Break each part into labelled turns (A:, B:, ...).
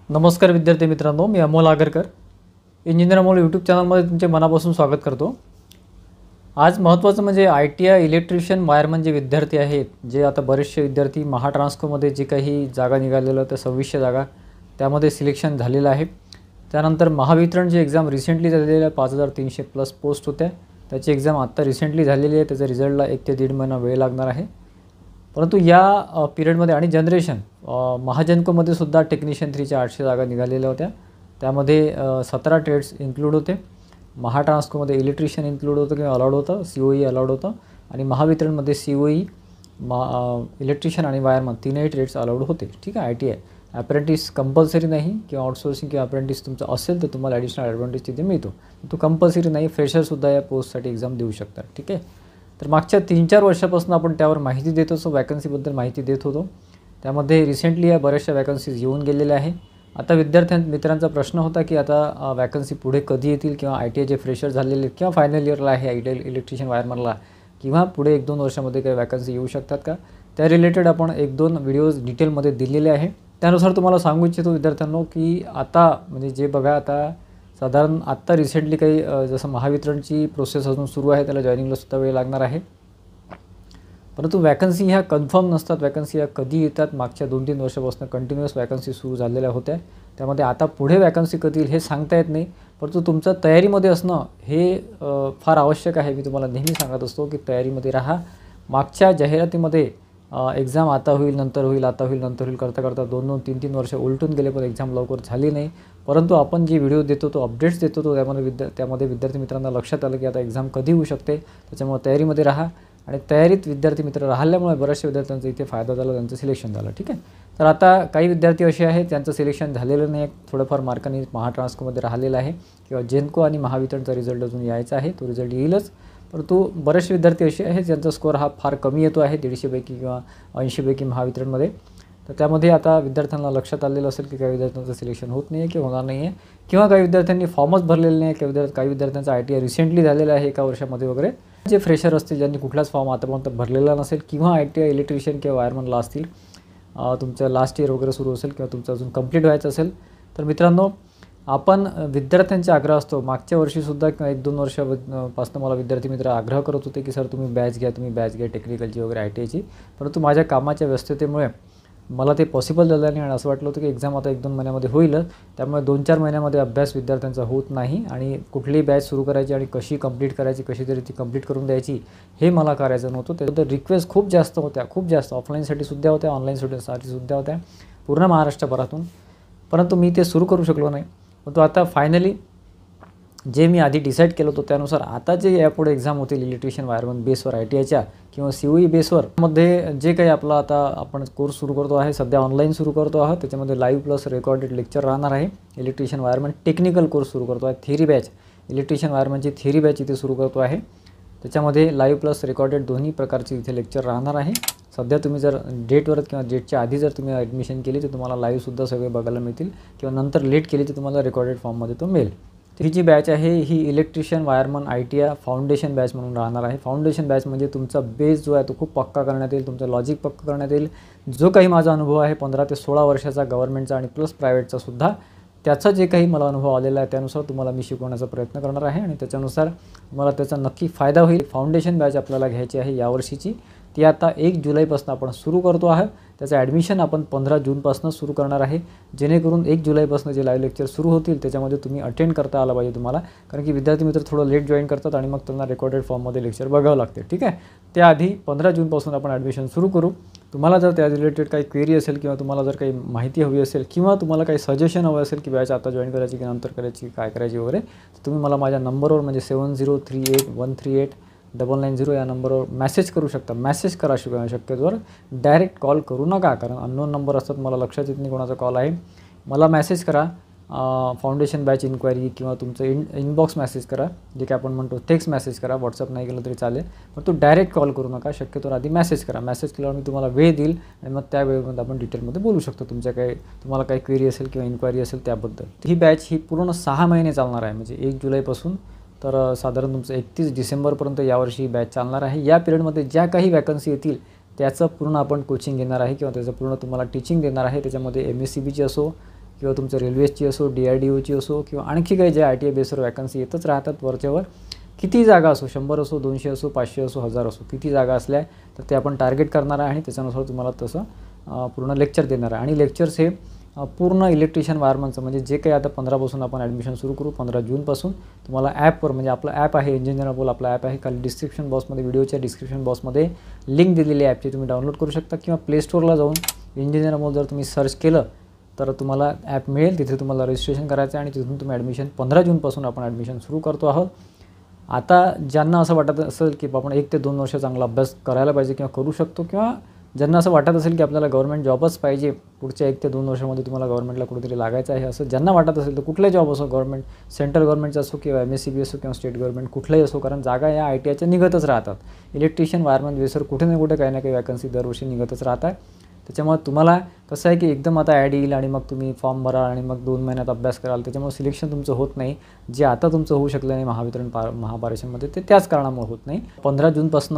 A: नमस्कार विद्यार्थी मित्रांनो, मी अमोल आगरकर इंजिनियर अमोल यूट्यूब चॅनलमध्ये तुमचे मनापासून स्वागत करतो। आज महत्त्वाचं म्हणजे ITI इलेक्ट्रिशियन वायरमन जे विद्यार्थी आहेत, जे आता बरेचसे विद्यार्थी महाट्रान्सकोमध्ये जे काही जागा निघालेल्या त्या 2600 जागा त्यामध्ये सिलेक्शन झालेलं आहे। त्यानंतर महावितरणची एक्झाम रिसेंटली झालेली आहे, 5300 प्लस पोस्ट होत्या, त्याची एक्झाम आता रिसेंटली झालेली आहे। त्याचा रिझल्टला 1 ते 1.5 महिना वेळ लागणार आहे। परंतु या पिरियडमध्ये आणि जनरेशन महाजनकोमध्ये सुद्धा टेक्निशियन 3च्या 800 जागा निघालेल्या होत्या, त्यामध्ये 17 ट्रेड्स इन्क्लूड होते। महाट्रान्सकोमध्ये इलेक्ट्रिशियन इन्क्लूड होतं किंवा अलाउड होतं, COE अलाउड होतं आणि महावितरणमध्ये COE इलेक्ट्रिशियन आणि वायरमन तीनही ट्रेड्स अलाउड होते। ठीक आहे। ITI अप्रेंटिस कंपल्सरी नाही किंवा आउटसोर्सिंग किंवा अप्रेंटिस तुमचं असेल तर तुम्हाला ॲडिशनल ॲडव्हान्टेज तिथे मिळतो, तो कंपल्सरी नाही। फ्रेशरसुद्धा या पोस्टसाठी एक्झाम देऊ शकतात। ठीक आहे। तर मागच्या 3-4 वर्षापासून आपण त्यावर माहिती देत होतो, वॅकन्सीबद्दल माहिती देत होतो। त्यामध्ये रिसेंटली या बऱ्याचशा वॅकन्सीज येऊन गेलेल्या आहे। आता मित्रांचा प्रश्न होता की आता वॅकन्सी पुढे कधी येतील किंवा ITI जे फ्रेशर झालेले किंवा फायनल इयरला आहे ITI इलेक्ट्रिशियन वायरमनला किंवा पुढे 1-2 वर्षामध्ये काही वॅकन्सी येऊ शकतात का, त्या रिलेटेड आपण 1-2 व्हिडिओज डिटेलमध्ये दिलेले आहे। त्यानुसार तुम्हाला सांगू इच्छितो विद्यार्थ्यांनो की आता म्हणजे जे बघा आता साधारण आत्ता रिसेंटली काही जसं महावितरणची प्रोसेस अजून सुरू आहे, त्याला जॉईनिंगला सुद्धा वेळ लागणार आहे। परंतु वॅकन्सी ह्या कन्फर्म नसतात, वॅकन्सी ह्या कधी येतात। मागच्या 2-3 वर्षापासून कंटिन्युअस वॅकन्सी सुरू झालेल्या होत्या, त्यामध्ये आता पुढे वॅकन्सी कधी येईल हे सांगता येत नाही। परंतु तुमचं तयारीमध्ये असणं हे फार आवश्यक आहे। मी तुम्हाला नेहमी सांगत असतो की तयारीमध्ये राहा। मागच्या जाहिरातीमध्ये एक्झाम आता होईल, नंतर होईल, आता होईल, नंतर होईल करता करता 2-2, 3-3 वर्ष उलटून गेले, पण एक्झाम लवकर झाली नाही। परंतु आपण जे व्हिडिओ देतो, तो अपडेट्स देतो, तो त्यामध्ये विद्यार्थी मित्रांना लक्षात आलं की आता एक्झाम कधी होऊ शकते, त्याच्यामुळे तयारीमध्ये राहा। आणि तयारीत विद्यार्थी मित्र राहिल्यामुळे बऱ्याचशा विद्यार्थ्यांचा इथे फायदा झाला, त्यांचं सिलेक्शन झालं। ठीक आहे। तर आता काही विद्यार्थी असे आहेत त्यांचं सिलेक्शन झालेलं नाही, थोडंफार मार्कांनी महाट्रान्सकोमध्ये राहिलेलं आहे किंवा जेनको आणि महावितरणचा रिझल्ट अजून यायचा आहे, तो रिझल्ट येईलच। परंतु बरेचसे विद्यार्थी असे आहेत ज्यांचा स्कोअर हा फार कमी येतो आहे, 150 पैकी किंवा 80 पैकी महावितरणमध्ये। तर त्यामध्ये आता विद्यार्थ्यांना लक्षात आलेलं असेल की काही विद्यार्थ्यांचं सिलेक्शन होत नाही आहे किंवा होणार नाही आहे, किंवा काही विद्यार्थ्यांनी फॉर्मच भरलेले नाही, काही विद्यार्थ्यांचा ITI रिसेंटली झालेला आहे 1 वर्षामध्ये वगैरे। जे फ्रेशर असतील ज्यांनी कुठलाच फॉर्म आतापर्यंत भरलेला नसेल किंवा ITI इलेक्ट्रिशियन किंवा वायरमनला असतील, तुमचं लास्ट इयर वगैरे सुरू असेल किंवा तुमचं अजून कंप्लीट व्हायचं असेल, तर मित्रांनो आपण विद्यार्थ्यांचा आग्रह असतो। मागच्या वर्षीसुद्धा किंवा 1-2 वर्षापासून मला विद्यार्थी मित्र आग्रह करत होते की सर तुम्ही बॅच घ्या टेक्निकलची वगैरे ITIची, परंतु माझ्या कामाच्या व्यस्ततेमुळे मला ते पॉसिबल झालं नाही आणि असं वाटलं होतं की एक्झाम आता 1-2 महिन्यामध्ये होईलच, त्यामुळे 2-4 महिन्यामध्ये अभ्यास विद्यार्थ्यांचा होत नाही आणि कुठलीही बॅच सुरू करायची आणि कशी कंप्लीट करायची, कशी तरी ती कंप्लीट करून द्यायची हे मला करायचं नव्हतं। त्याबद्दल रिक्वेस्ट खूप जास्त होत्या, खूप जास्त ऑफलाईनसाठी सुद्धा होत्या, ऑनलाईन स्टुडंटसाठी सुद्धा होत्या, पूर्ण महाराष्ट्रभरातून, परंतु मी ते सुरू करू शकलो नाही। परंतु आता फायनली जे मी आधी डिसाईड केलं होतं त्यानुसार आता जे यापुढे एक्झाम होतील इलेक्ट्रिशियन वायरमन बेसवर ITIच्या किंवा COE बेसवर मध्ये जे काही आपला आता आपण कोर्स सुरू करतो आहे, सध्या ऑनलाईन सुरू करतो आहोत, त्याच्यामध्ये लाईव्ह प्लस रेकॉर्डेड लेक्चर राहणार आहे। इलेक्ट्रिशियन वायरमन टेक्निकल कोर्स सुरू करतो आहे, थिअरी बॅच, इलेक्ट्रिशियन वायरमनची थिअरी बॅच इथे सुरू करतो आहे, त्याच्यामध्ये लाईव्ह प्लस रेकॉर्डेड दोन्ही प्रकारचे इथे लेक्चर राहणार आहे। सध्या तुम्ही जर डेटवर किंवा डेटच्या आधी जर तुम्ही ॲडमिशन केली तर तुम्हाला लाईव्हसुद्धा सगळे बघायला मिळतील, किंवा नंतर लेट केली तर तुम्हाला रेकॉर्डेड फॉर्ममध्ये तो मिळेल। ही जी बॅच आहे ही electrician wireman ITI foundation batch म्हणून राहणार आहे। फाउंडेशन बॅच म्हणजे तुमचा बेस जो आहे तो खूप पक्का करण्यात येईल, तुमचं लॉजिक पक्का करण्यात येईल। जो काही माझा अनुभव आहे 15 ते 16 वर्षाचा गव्हर्नमेंटचा आणि प्लस प्रायव्हेटचा सुद्धा, त्याचा जे काही मला अनुभव आलेला आहे त्यानुसार तुम्हाला मी शिकवण्याचा प्रयत्न करणार आहे आणि त्याच्यानुसार तुम्हाला त्याचा नक्की फायदा होईल। फाउंडेशन बॅच आपल्याला घ्यायची आहे यावर्षीची, ती आता 1 जुलैपासून आपण सुरू करतो आहे। त्याचं ॲडमिशन आपण 15 जूनपासून सुरू करणार आहे, जेणेकरून 1 जुलैपासून जे लाईव्ह लेक्चर सुरू होतील त्याच्यामध्ये तुम्ही अटेंड करता आला पाहिजे तुम्हाला, कारण की विद्यार्थी मित्र थोडं लेट जॉईन करतात आणि मग त्यांना रेकॉर्डेड फॉर्ममध्ये लेक्चर बघावं लागते। ठीक आहे। त्याआधी 15 जूनपासून आपण ॲडमिशन सुरू करू। तुम्हाला जर त्या रिलेटेड काही क्वेरी असेल किंवा तुम्हाला जर काही माहिती हवी असेल किंवा तुम्हाला काही सजेशन हवं असेल की बॅच आता जॉईन करायची की नंतर करायची, काय करायची वगैरे, तर तुम्ही मला माझ्या नंबरवर म्हणजे 7038138990 या नंबरवर मेसेज करू शकता। मेसेज करा शक्यतोवर, डायरेक्ट कॉल करू नका, कारण अननोन नंबर असतात, मला लक्षात येत नाही कोणाचा कॉल आहे। मला मेसेज करा, फाउंडेशन बॅच इन्क्वायरी किंवा तुमचं इनबॉक्स मेसेज करा, जे काय आपण म्हणतो टेक्स्ट मेसेज करा, व्हॉट्सअप नाही केलं तरी चालेल, पण तो डायरेक्ट कॉल करू नका, शक्यतोवर आधी मेसेज करा। मेसेज केल्यावर मी तुम्हाला वेळ देईल आणि मग त्या वेळेमध्ये आपण डिटेलमध्ये बोलू शकतो, तुम्हाला काही क्वेरी असेल किंवा इन्क्वायरी असेल त्याबद्दल। ही बॅच ही पूर्ण 6 महिने चालणार आहे, म्हणजे 1 जुलैपासून तर साधारण तुमचं 31 डिसेंबरपर्यंत यावर्षी ही बॅच चालणार आहे. या पिरियडमध्ये ज्या काही वॅकन्सी येतील त्याचं पूर्ण आपण कोचिंग घेणार आहे किंवा त्याचं पूर्ण तुम्हाला टीचिंग देणार आहे. त्याच्यामध्ये MSCBची असो किंवा तुमचं रेल्वेची असो, DRDOची असो किंवा आणखी काही जे ITI बेसवर वॅकन्सी येतच राहतात वरच्यावर. किती जागा असो, 100 असो, 200 असो, 500 असो, 1000 असो, किती जागा असल्या तर ते आपण टार्गेट करणार आहे आणि त्याच्यानुसार तुम्हाला तसं पूर्ण लेक्चर देणार आहे. आणि लेक्चर्स हे पूर्ण इलेक्ट्रिशियन वायरमनचं म्हणजे जे काही आता 15 पासून आपण ॲडमिशन सुरू करू, 15 जूनपासून तुम्हाला ॲपवर, म्हणजे आपलं ॲप आहे इंजिनियर बोल, आपला ॲप आहे. खाली डिस्क्रिप्शन बॉक्समध्ये, व्हिडिओच्या डिस्क्रिप्शन बॉक्समध्ये लिंक दिलेली आहे. ॲपची तुम्ही डाउनलोड करू शकता किंवा प्ले स्टोअरला जाऊन इंजिनियर बोल जर तुम्ही सर्च केलं तर तुम्हाला ॲप मिळेल. तिथे तुम्हाला रजिस्ट्रेशन करायचं आहे आणि तिथून तुम्ही ॲडमिशन 15 जूनपासून आपण ॲडमिशन सुरू करतो आहोत. आता ज्यांना असं वाटत असेल की आपण 1 ते 2 वर्ष चांगला अभ्यास करायला पाहिजे किंवा करू शकतो, किंवा ज्यांना असं वाटत असेल की आपल्याला गव्हर्नमेंट जॉबच पाहिजे, पुढच्या 1 ते 2 वर्षामध्ये तुम्हाला गव्हर्नमेंटला कुठेतरी लागायचं आहे, असं ज्यांना वाटत असेल तर कुठलाही जॉब असो, गव्हर्नमेंट, सेंट्रल गव्हर्नमेंटचा असो किंवा MSCB असो किंवा स्टेट गव्हर्नमेंट कुठलाही असो, कारण जागा या ITIच्या निघतच राहतात. इलेक्ट्रिशियन वायरमन बेसवर कुठे ना कुठे काही ना काही वॅकन्सी दरवर्षी निघतच राहतात. त्याच्यामुळे तुम्हाला कसं आहे की एकदम आता ॲड येईल आणि मग तुम्ही फॉर्म भरा आणि मग 2 महिन्यात अभ्यास कराल, त्याच्यामुळे सिलेक्शन तुमचं होत नाही. जे आता तुमचं होऊ शकलं नाही महावितरण महापारेषणमध्ये ते त्याच कारणामुळे होत नाही. 15 जूनपासून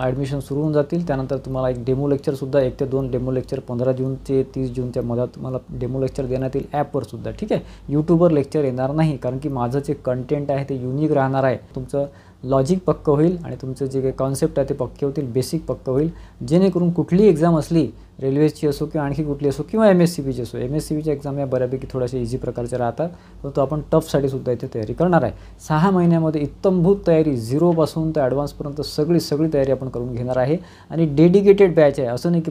A: ॲडमिशन सुरू होऊन जातील. त्यानंतर तुम्हाला एक डेमो लेक्चरसुद्धा 1 ते 2 डेमो लेक्चर 15 जून ते 30 जूनच्या मधात तुम्हाला डेमो लेक्चर देण्यात येईल ॲपवर सुद्धा. ठीक आहे, यूट्यूबवर लेक्चर येणार नाही, कारण की माझं जे कंटेंट आहे ते युनिक राहणार आहे. तुमचं लॉजिक पक्कं होईल आणि तुमचं जे काही कॉन्सेप्ट आहे ते पक्के होतील, बेसिक पक्कं होईल, जेणेकरून कुठलीही एक्झाम असली, रेल्वेची असो किंवा आणखी कुठली असो किंवा MSCBची असो, MSCBच्या एक्झाम या बऱ्यापैकी थोड्याशा इझी प्रकारच्या राहतात, परंतु आपण टफसाठी सुद्धा इथे तयारी करणार आहे. 6 महिन्यामध्ये इत्तमभूत तयारी, 0पासून ते ॲडव्हान्सपर्यंत सगळी तयारी आपण करून घेणार आहे. आणि डेडिकेटेड बॅच आहे, असं नाही की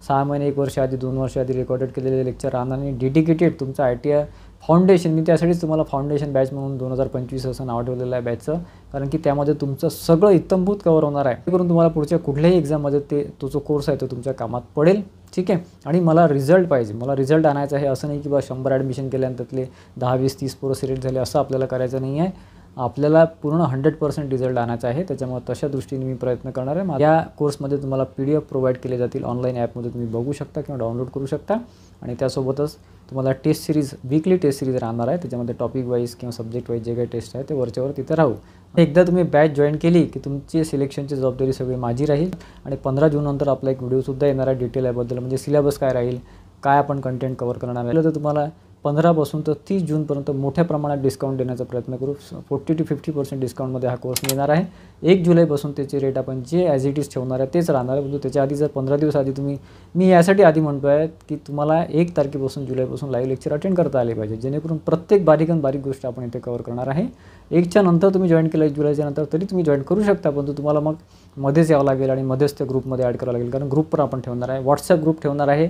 A: 6 महिने, 1 वर्ष आधी, 2 वर्ष आधी रेकॉर्डेड केलेले लेक्चर राहणार नाही. डेडिकेटेड तुमचं ITI फाउंडेशन, मी त्यासाठीच तुम्हाला फाउंडेशन बॅच म्हणून 2025 असं नाव ठेवलेलं आहे बॅचचं, कारण की त्यामध्ये तुमचं सगळं इत्तमभूत कव्हर होणार आहे, करून तुम्हाला पुढच्या कुठल्याही एक्झाममध्ये तो जो कोर्स आहे तो तुमच्या कामात पडेल. ठीक आहे, आणि मला रिझल्ट पाहिजे, मला रिझल्ट आणायचा आहे. असं नाही की 100 ॲडमिशन केल्यानंतर त्यातले 10, 20, 30 पोरं सिलेक्ट झाले, असं आपल्याला करायचं नाही आहे. आपल्याला पूर्ण 100% रिझल्ट आणायचा आहे. त्याच्यामुळे तशा दृष्टीने मी प्रयत्न करणार आहे. या कोर्समध्ये तुम्हाला PDF प्रोव्हाइड केले जातील, ऑनलाईन ॲपमध्ये तुम्ही बघू शकता किंवा डाउनलोड करू शकता. आणि त्यासोबतच तुम्हाला test series, weekly test series राहणार आहे. त्याच्यामध्ये टॉपिक वाईज किंवा सब्जेक्ट वाईज जे काही टेस्ट आहे ते वरच्यावर तिथे राहू. एकदा तुम्ही बॅच जॉईन केली की तुमची सिलेक्शनची जबाबदारी सगळी माझी राहील. आणि 15 जूननंतर आपला एक व्हिडिओसुद्धा येणार आहे डिटेल याबद्दल, म्हणजे सिलेबस काय राहील, काय आपण कंटेंट कव्हर करणार आहे. तर तुम्हाला 15 पासून तर 30 जूनपर्यंत मोठ्या प्रमाणात डिस्काउंट देण्याचा प्रयत्न करू. 40 to 50% डिस्काउंटमध्ये हा कोर्स मिळणार आहे. 1 जुलैपासून त्याचे रेट आपण जे ॲज इट इज ठेवणार आहे तेच राहणार आहे. परंतु त्याच्या आधी जर 15 दिवस आधी मी यासाठी आधी म्हणतो आहे की तुम्हाला 1 तारखेपासून, जुलैपासून लाईव्ह लेक्चर अटेंड करता आले पाहिजे, जेणेकरून प्रत्येक बारीक गोष्ट आपण इथे कव्हर करणार आहे. 1च्या नंतर तुम्ही जॉईन केलं, 1 जुलैच्या नंतर तरी तुम्ही जॉईन करू शकता, परंतु तुम्हाला मग मध्येच यावं लागेल आणि मध्येच त्या ग्रुपमध्ये ॲड करावं लागेल, कारण ग्रुप पण आपण ठेवणार आहे, WhatsApp ग्रुप ठेवणार आहे,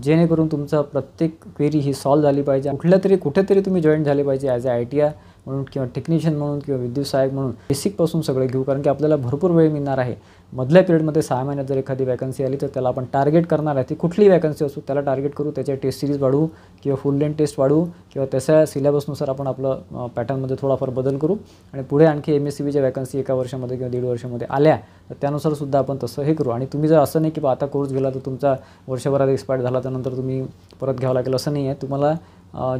A: जेणेकरून तुमचा प्रत्येक क्वेरी ही सॉल्व्ह झाली पाहिजे. कुठेतरी तुम्ही जॉईन झाले पाहिजे ॲज अ ITI म्हणून किंवा टेक्निशियन म्हणून किंवा विद्युत सहाय्यक म्हणून. बेसिकपासून सगळे घेऊ, कारण की आपल्याला भरपूर वेळ मिळणार आहे. मधल्या पिरियडमध्ये 6 महिन्यात जर एखादी वॅकन्सी आली तर त्याला आपण टार्गेट करणार आहे. ती कुठलीही वॅकन्सी असो त्याला टार्गेट करू, त्याच्या टेस्ट सिरीज वाढवू किंवा फुल लेंथ टेस्ट वाढवू किंवा त्याच्या सिलेबसनुसार आपण आपलं पॅटर्नमध्ये थोडाफार बदल करू. आणि पुढे आणखी MSCBच्या वॅकन्सी 1 वर्षामध्ये किंवा 1.5 वर्षामध्ये आल्या तर त्यानुसार सुद्धा आपण तसं हे करू. आणि तुम्ही जर असं नाही की आता कोर्स गेला तर तुमचा वर्षभरात एक्सपायर झाला त्यानंतर तुम्ही परत घ्यावं लागेल, असं नाही आहे. तुम्हाला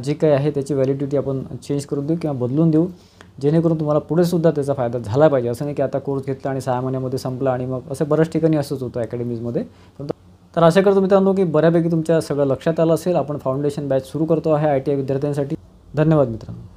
A: जे काही आहे त्याची व्हॅलिडिटी आपण चेंज करून देऊ किंवा बदलून देऊ, जेणेकरून तुम्हाला पुढे सुद्धा त्याचा फायदा झाला पाहिजे. असं नाही की आता कोर्स घेतला आणि 6 महिन्यामध्ये संपला आणि मग असं बऱ्याच ठिकाणी असंच होतं अकॅडमीजमध्ये. तर आशा करतो मित्रांनो की बऱ्यापैकी तुमच्या सगळं लक्षात आलं असेल. आपण फाउंडेशन बॅच सुरू करतो आहे ITI विद्यार्थ्यांसाठी. धन्यवाद मित्रांनो.